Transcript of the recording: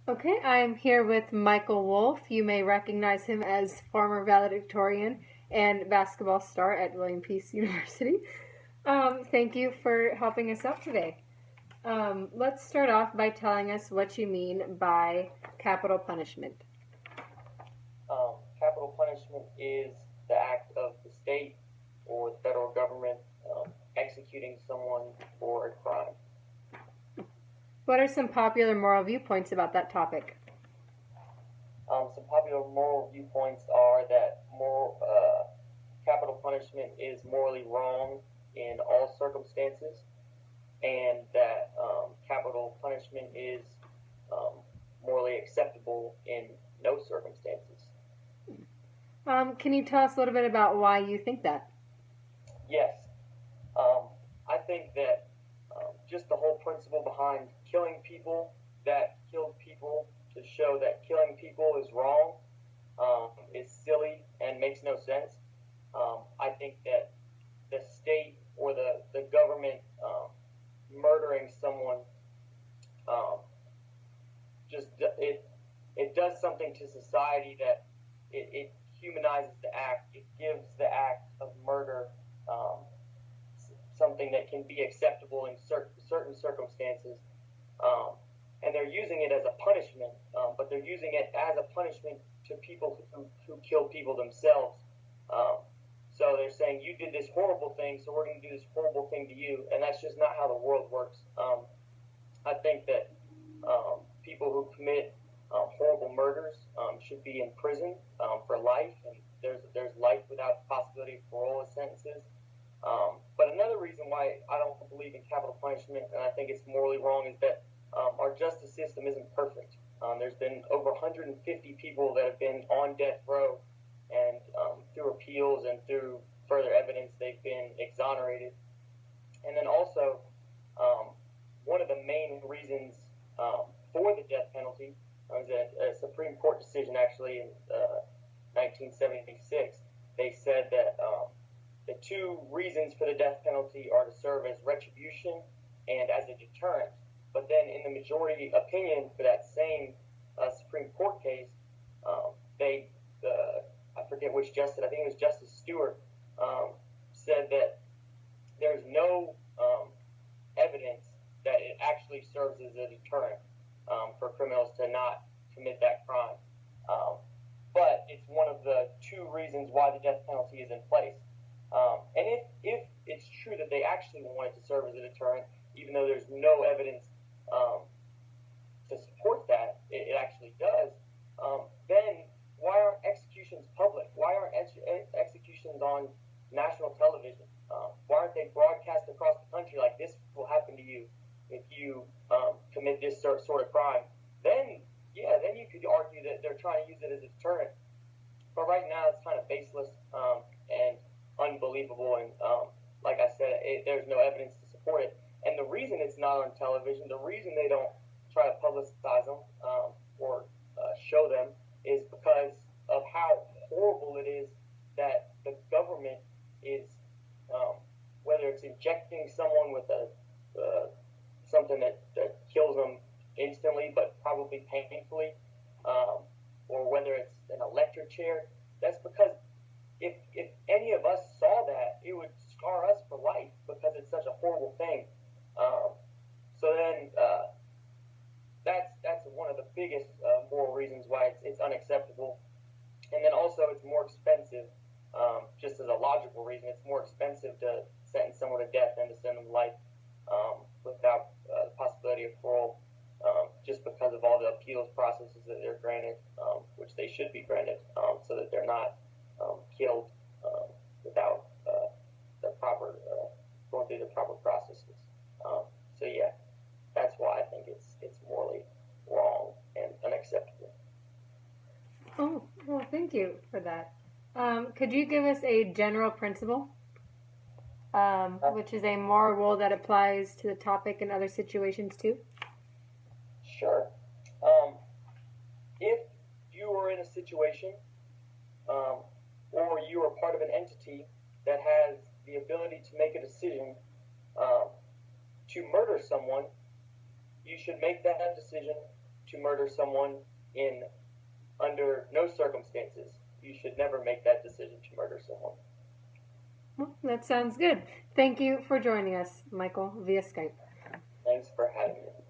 Okay, I'm here with Michael Wolf. You may recognize him as former valedictorian and basketball star at William Peace University. Thank you for helping us out today. Let's start off by telling us what you mean by capital punishment. Capital punishment is the act of the state or the federal government executing someone for a crime. What are some popular moral viewpoints about that topic? Some popular moral viewpoints are that capital punishment is morally wrong in all circumstances, and that capital punishment is um, morally acceptable in no circumstances. Can you tell us a little bit about why you think that? Yes, Um, I think that just the whole principle behind killing people that killed people to show that killing people is wrong is silly and makes no sense. I think that the state or the government murdering someone um, just it does something to society that it humanizes the act. It gives the act of murder um, something that can be acceptable in certain circumstances. Um, and they're using it as a punishment, but they're using it as a punishment to people who kill people themselves. Um, so they're saying, you did this horrible thing, so we're going to do this horrible thing to you. And that's just not how the world works. I think that people who commit horrible murders should be in prison for life, and there's life without possibility of parole as sentences. But another reason why I don't believe in capital punishment, and I think it's morally wrong, is that our justice system isn't perfect. There's been over 150 people that have been on death row, and through appeals and through further evidence, they've been exonerated. And then also, um, one of the main reasons for the death penalty was a Supreme Court decision actually in 1976. They said that the two reasons for the death penalty are to serve as retribution and as a deterrent. But then, in the majority opinion for that same Supreme Court case, they, I forget which justice, I think it was Justice Stewart, said that there's no evidence that it actually serves as a deterrent for criminals to not commit that crime. Um, but it's one of the two reasons why the death penalty is in place. And if it's true that they actually want it to serve as a deterrent, even though there's no evidence um, to support that it actually does, then why aren't executions public? Why aren't executions on national television? Why aren't they broadcast across the country like this will happen to you if you commit this sort of crime? Then, yeah, then you could argue that they're trying to use it as a deterrent. But right now, it's kind of baseless and unbelievable. And like I said, there's no evidence to support it. And the reason it's not on television, the reason they don't try to publicize them or show them is because of how horrible it is that the government is, um, whether it's injecting someone with something that kills them instantly but probably painfully, or whether it's an electric chair. That's because if any of us saw that, it would scar us for life because it's such a horrible thing. So then that's one of the biggest moral reasons why it's unacceptable. And then also it's more expensive. Just as a logical reason, it's more expensive to sentence someone to death than to send them to life without the possibility of parole. Just because of all the appeals processes that they're granted, which they should be granted, so that they're not killed without the proper going through the proper processes. So yeah, that's why I think it's morally wrong and unacceptable. Oh, well, thank you for that. Could you give us a general principle, which is a moral rule that applies to the topic in other situations too? Sure. Um, if you are in a situation um, or you are part of an entity that has the ability to make a decision um, to murder someone, you should make that decision to murder someone in under no circumstances. You should never make that decision to murder someone. Well, that sounds good. Thank you for joining us, Michael, via Skype. Thanks for having me.